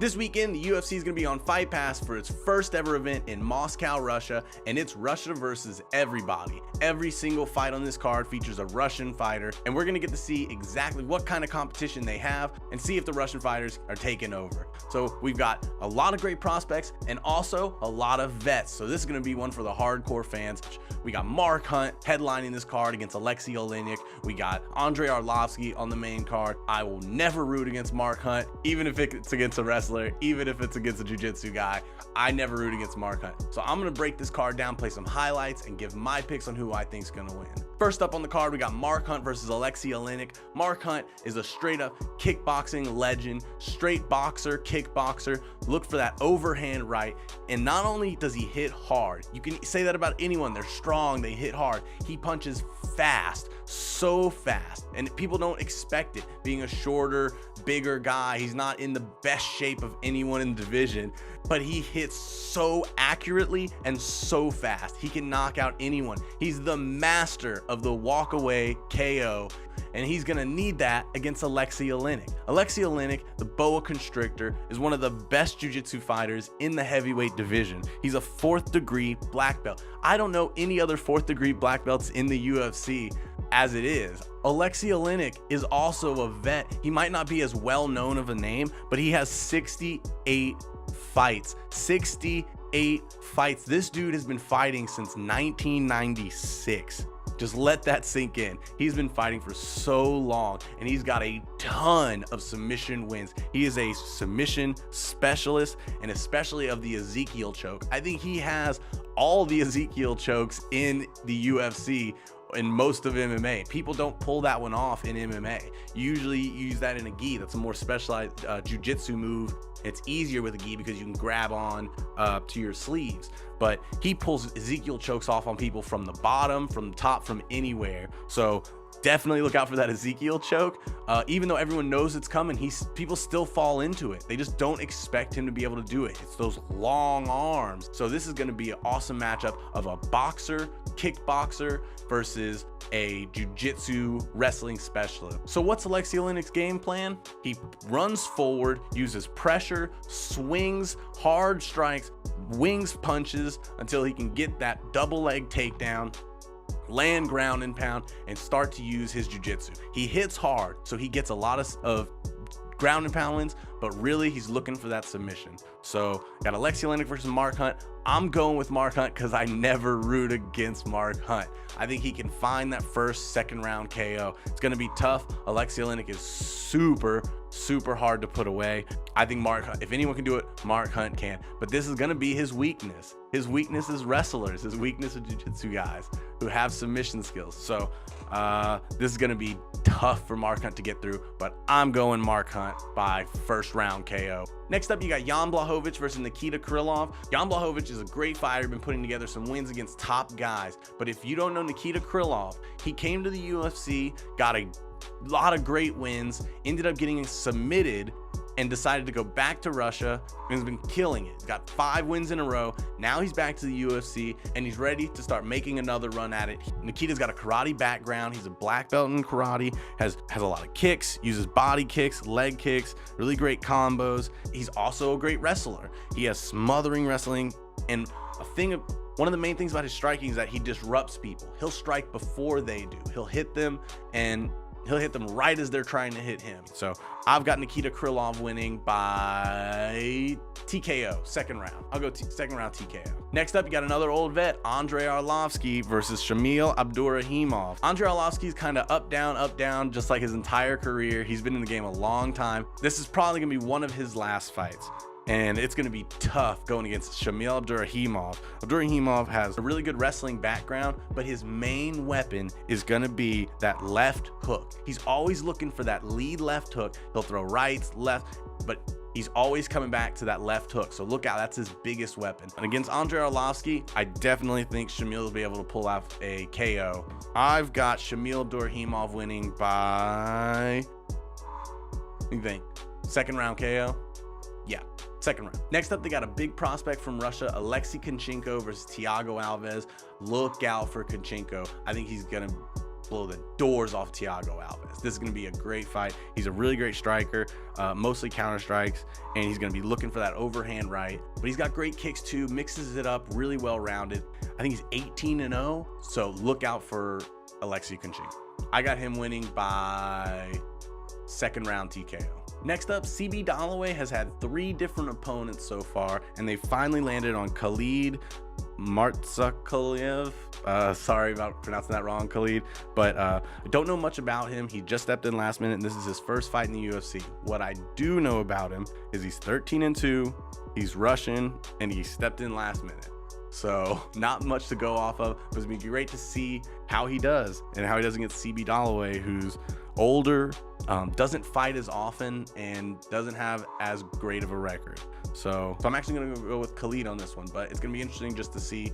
This weekend, the UFC is going to be on Fight Pass for its first ever event in Moscow, Russia, and it's Russia versus everybody. Every single fight on this card features a Russian fighter, and we're going to get to see exactly what kind of competition they have and see if the Russian fighters are taking over. So we've got a lot of great prospects and also a lot of vets. So this is going to be one for the hardcore fans. We got Mark Hunt headlining this card against Oleinik. We got Arlovski on the main card. I will never root against Mark Hunt, even if it's against a wrestler, even if it's against a jiu-jitsu guy. I never root against Mark Hunt. So I'm going to break this card down, play some highlights, and give my picks on who I think is going to win. First up on the card, we got Mark Hunt versus Oleinik. Mark Hunt is a straight up kickboxing legend, straight boxer, kickboxer. Look for that overhand right. And not only does he hit hard, you can say that about anyone. They're strong, they hit hard. He punches fast, so fast. And people don't expect it. Being a shorter, bigger guy, he's not in the best shape of anyone in the division, but he hits so accurately and so fast. He can knock out anyone. He's the master of the walk away KO, and he's gonna need that against Oleinik. Oleinik, the boa constrictor, is one of the best jiu-jitsu fighters in the heavyweight division. He's a 4th degree black belt. I don't know any other 4th degree black belts in the UFC as it is. Oleinik is also a vet. He might not be as well known of a name, but he has 68 fights. 68 fights. This dude has been fighting since 1996. Just let that sink in. He's been fighting for so long, and he's got a ton of submission wins. He is a submission specialist, and especially of the Ezekiel choke. I think he has all the Ezekiel chokes in the UFC. In most of MMA, people don't pull that one off in MMA. You usually use that in a gi. That's a more specialized jiu-jitsu move. It's easier with a gi because you can grab on to your sleeves. But he pulls Ezekiel chokes off on people from the bottom, from the top, from anywhere. So definitely look out for that Ezekiel choke. Even though everyone knows it's coming, people still fall into it. They just don't expect him to be able to do it. It's those long arms. So this is going to be an awesome matchup of a boxer, kickboxer versus a jiu-jitsu wrestling specialist. So what's Oleinik's game plan? He runs forward, uses pressure, swings, hard strikes, wings punches until he can get that double leg takedown, land ground and pound, and start to use his jiu-jitsu. He hits hard, so he gets a lot of ground and pound wins, but really he's looking for that submission. So got Oleinik versus Mark Hunt. I'm going with Mark Hunt because I never root against Mark Hunt. I think he can find that first, second round KO. It's going to be tough. Oleinik is super hard to put away. I think Mark Hunt, if anyone can do it, Mark Hunt can. But this is going to be his weakness. His weakness is wrestlers. His weakness is jiu-jitsu guys who have submission skills. So this is going to be tough for Mark Hunt to get through, but I'm going Mark Hunt by first round KO. Next up, you got Jan Blachowicz versus Nikita Krylov. Jan Blachowicz is a great fighter, been putting together some wins against top guys. But if you don't know Nikita Krylov, he came to the UFC, got a lot of great wins, ended up getting submitted, and decided to go back to Russia and has been killing it. He's got 5 wins in a row. Now he's back to the UFC and he's ready to start making another run at it. Nikita's got a karate background. He's a black belt in karate, has a lot of kicks, uses body kicks, leg kicks, really great combos. He's also a great wrestler. He has smothering wrestling, and one of the main things about his striking is that he disrupts people. He'll strike before they do. He'll hit them, and he'll hit them right as they're trying to hit him. So I've got Nikita Krylov winning by TKO, second round. I'll go second round TKO. Next up, you got another old vet, Andrei Arlovski versus Shamil Abdurakhimov. Andrei Arlovski's kind of up, down, just like his entire career. He's been in the game a long time. This is probably gonna be one of his last fights, and it's going to be tough going against Shamil Abdurakhimov. Abdurakhimov has a really good wrestling background, but his main weapon is going to be that left hook. He's always looking for that lead left hook. He'll throw rights, left, but he's always coming back to that left hook. So look out, that's his biggest weapon. And against Andrei Arlovski, I definitely think Shamil will be able to pull off a KO. I've got Shamil Abdurakhimov winning by, what do you think? Second round KO? Yeah, second round. Next up, they got a big prospect from Russia, Tkachenko versus Thiago Alves. Look out for Tkachenko. I think he's gonna blow the doors off Thiago Alves. This is going to be a great fight. He's a really great striker, mostly counter strikes, and he's going to be looking for that overhand right. But he's got great kicks too, mixes it up, really well rounded. I think he's 18-0, so look out for Alexei Kunchin. I got him winning by second round TKO. Next up, CB Dollaway has had 3 different opponents so far, and they finally landed on Khalid Martsakaliev. Sorry about pronouncing that wrong, Khalid, but I don't know much about him. He just stepped in last minute, and this is his first fight in the UFC. What I do know about him is he's 13-2, he's Russian, and he stepped in last minute. So not much to go off of, but it's gonna be great to see how he does and how he does against CB Dollaway, who's older, doesn't fight as often, and doesn't have as great of a record. So I'm actually gonna go with Khalid on this one, but it's gonna be interesting just to see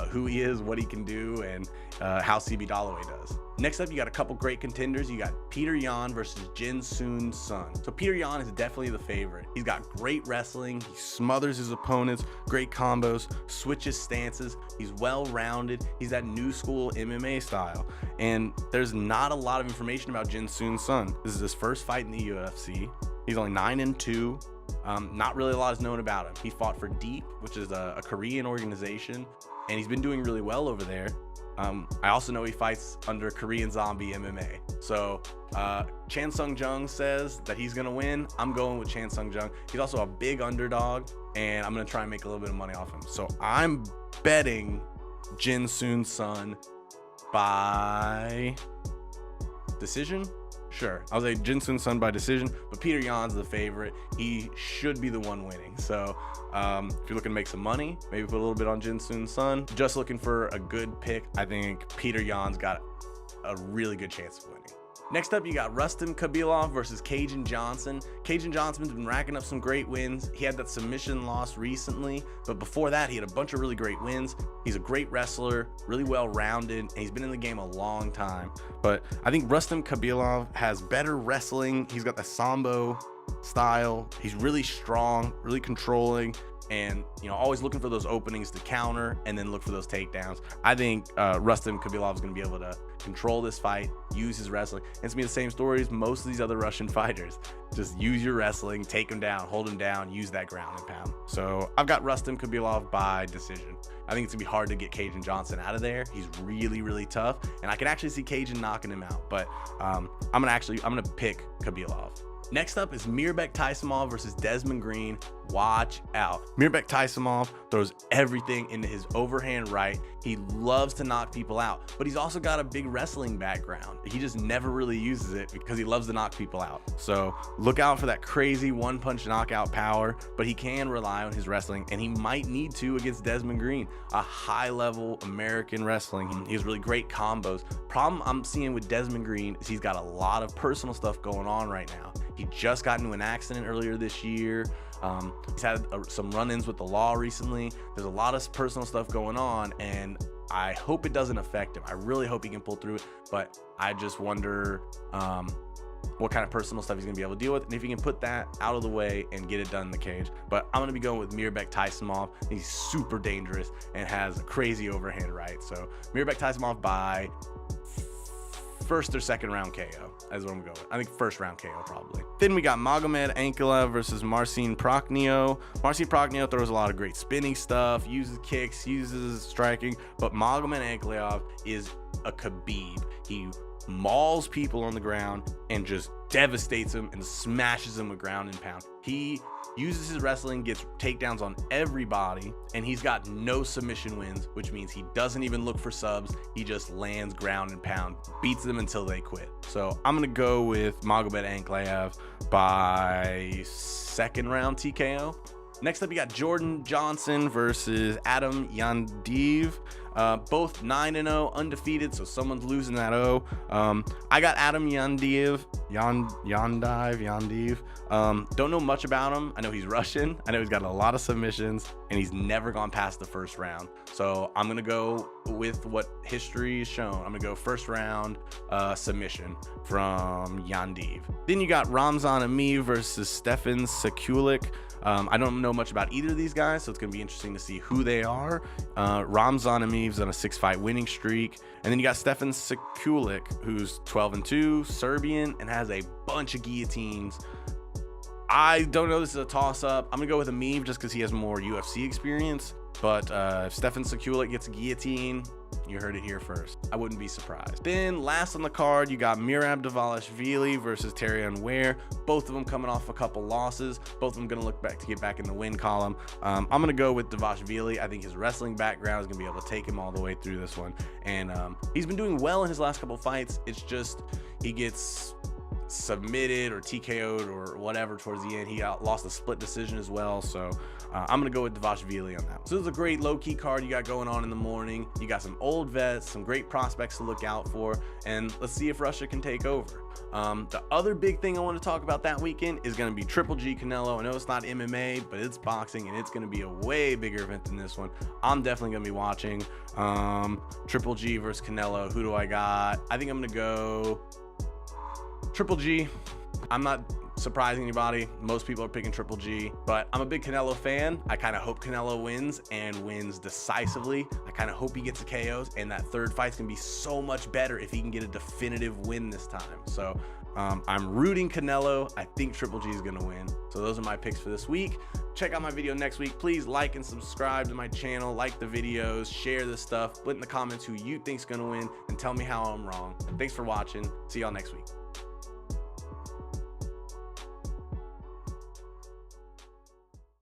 who he is, what he can do, and how CB Dollaway does. Next up, you got a couple great contenders. You got Peter Yan versus Jin Soon Sun. So Peter Yan is definitely the favorite. He's got great wrestling. He smothers his opponents, great combos, switches stances. He's well-rounded. He's that new school MMA style. And there's not a lot of information about Jin Soon Sun. This is his first fight in the UFC. He's only 9-2. Not really a lot is known about him. He fought for Deep, which is a Korean organization, and he's been doing really well over there. I also know he fights under Korean Zombie MMA. So Chan Sung Jung says that he's gonna win. I'm going with Chan Sung Jung. He's also a big underdog, and I'm gonna try and make a little bit of money off him. So I'm betting Jin Soon Sun by decision. Sure, I'll say Jin Soon Sun by decision, but Peter Yan's the favorite. He should be the one winning. So if you're looking to make some money, maybe put a little bit on Jin Soon Sun. Just looking for a good pick, I think Peter Yan's got a really good chance of winning. Next up, you got Rustam Kabila versus Cajun Johnson. Cajun Johnson's been racking up some great wins. He had that submission loss recently, but before that, he had a bunch of really great wins. He's a great wrestler, really well-rounded, and he's been in the game a long time. But I think Rustam Kabila has better wrestling. He's got the Sambo style. He's really strong, really controlling, and always looking for those openings to counter and then look for those takedowns. I think Rustam Kabila is going to be able to control this fight, use his wrestling. And it's going to be the same story as most of these other Russian fighters. Just use your wrestling, take him down, hold him down, use that ground and pound. So I've got Rustam Kabila by decision. I think it's going to be hard to get Cajun Johnson out of there. He's really, really tough, and I can actually see Cajun knocking him out, but I'm going to pick Kabila. Next up is Mirbek Taisimov versus Desmond Green. Watch out. Mirbek Taisimov throws everything into his overhand right. He loves to knock people out, but he's also got a big wrestling background. He just never really uses it because he loves to knock people out. So look out for that crazy one-punch knockout power, but he can rely on his wrestling, and he might need to against Desmond Green, a high-level American wrestling. He has really great combos. Problem I'm seeing with Desmond Green is he's got a lot of personal stuff going on right now. He just got into an accident earlier this year. He's had some run-ins with the law recently. There's a lot of personal stuff going on, and I hope it doesn't affect him. I really hope he can pull through it, but I just wonder what kind of personal stuff he's gonna be able to deal with, and if he can put that out of the way and get it done in the cage. But I'm gonna be going with Mirbek Taisimov. He's super dangerous and has a crazy overhand right. So Mirbek Taisimov by first or second round KO is what I'm going with. I think first round KO probably. Then we got Magomed Ankalaev versus Marcin Prachnio. Marcin Prachnio throws a lot of great spinning stuff, uses kicks, uses striking, but Magomed Ankalaev is a Khabib. He mauls people on the ground and just devastates them and smashes them with ground and pound. He uses his wrestling, gets takedowns on everybody, and he's got no submission wins, which means he doesn't even look for subs. He just lands ground and pound, beats them until they quit. So I'm gonna go with Magomed Ankalaev by second round TKO. Next up, you got Jordan Johnson versus Adam Yandiv. Both 9-0, undefeated, so someone's losing that O. I got Adam Yandiv. Don't know much about him. I know he's Russian. I know he's got a lot of submissions, and he's never gone past the first round. So I'm going to go with what history is shown. I'm going to go first round submission from Yandiv. Then you got Ramzan Amir versus Stefan Sekulik. I don't know much about either of these guys, so it's going to be interesting to see who they are. Ramzan Amir Rakhim's on a 6-fight winning streak. And then you got Stefan Sekulic, who's 12-2, Serbian, and has a bunch of guillotines. I don't know, this is a toss-up. I'm gonna go with Ameev just because he has more UFC experience. But if Stefan Sekulic gets a guillotine, you heard it here first. I wouldn't be surprised. Then last on the card, you got Merab Dvalishvili versus Terrion Ware. Both of them coming off a couple losses. Both of them gonna look back to get back in the win column. I'm gonna go with Dvalishvili. I think his wrestling background is gonna be able to take him all the way through this one. And he's been doing well in his last couple fights. It's just he gets submitted or TKO'd or whatever towards the end. He lost a split decision as well. So I'm gonna go with Dvalishvili on that. So this is a great low-key card you got going on in the morning. You got some old vets, some great prospects to look out for, and let's see if Russia can take over. The other big thing I want to talk about that weekend is going to be Triple G Canelo. I know it's not MMA, but it's boxing, and it's going to be a way bigger event than this one. I'm definitely going to be watching Triple G versus Canelo. Who do I got? I think I'm going to go Triple G. I'm not surprising anybody. Most people are picking Triple G, but I'm a big Canelo fan. I kind of hope Canelo wins and wins decisively. I kind of hope he gets the KOs, and that third fight's gonna be so much better if he can get a definitive win this time. So I'm rooting Canelo. I think Triple G is gonna win. So those are my picks for this week. Check out my video next week. Please like and subscribe to my channel, like the videos, share this stuff, put in the comments who you think's gonna win, and tell me how I'm wrong. Thanks for watching. See y'all next week.